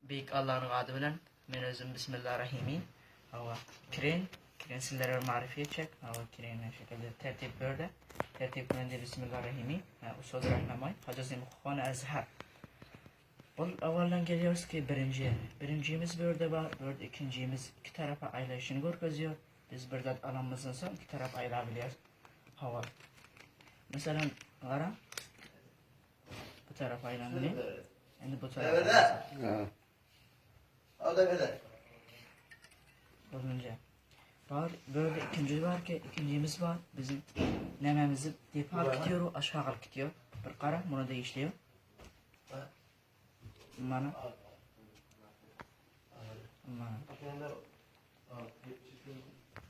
Büyük Allah'ın adı bilen men özüm Bismillahirrahmanirrahim. Hava kiren sizlere marifi edecek. Hava kiren şekilde tertip böyle. Tertip bilen de Bismillahirrahmanirrahim. Usul rahmamay. Hacazim Kuhan Azhar. Bu avvaldan geliyoruz ki birincimiz böyle var. Böyle ikincimiz iki tarafa ayrılışını görüyor. Biz burada alanımızın son iki taraf ayırabiliyoruz. Hava. Mesela ara bu tarafa ayrılmayı. Şimdi bu tarafa. O da kadar. Olunca. Var böyle ikinci var ki ikincimiz var. Bizim nememizi depar gidiyor, aşağı gidiyor. Bir kara bunu değiştiriyor. Mana.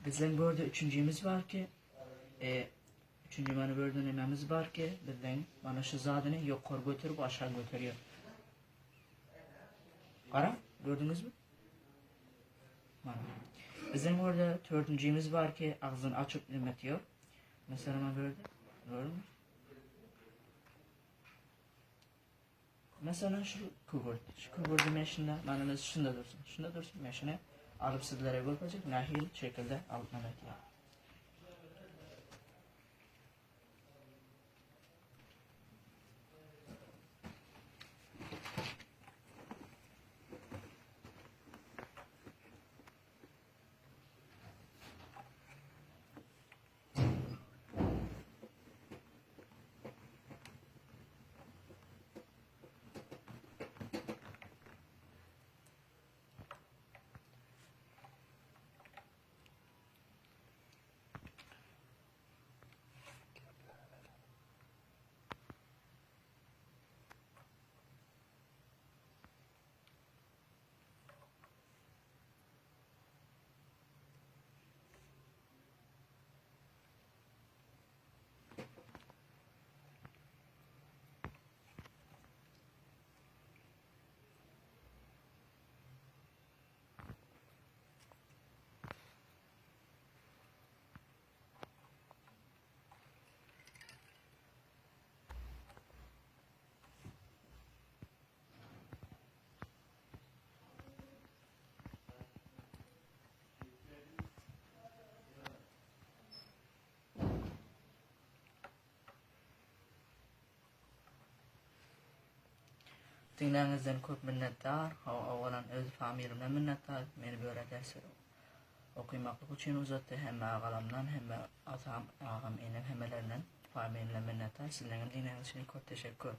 Bizden burada üçüncümüz var ki üçüncü mana burada nememiz var ki bizden bana şu zadını yukarı götürüp aşağı götürüyor. Kara gördünüz mü? Mana. Bizim orada dördüncümüz var ki ağzını açıp dinletiyor. Mesela ben böyle gördün mü? Mesela şu keyboard meşinde mananız şunda dursun meşine alıp sizlere götürecek nahil şekilde alıp dinletiyor. Dinlerinizden çok minnettar. Avalan öz familyamdan minnettar. Beni böyle ders okumaklık için uzattı. Hem ağalamdan hem atam, ağam, enem, hemmelerinden familyamdan minnettar. Sizlerin dinleriniz için çok teşekkür.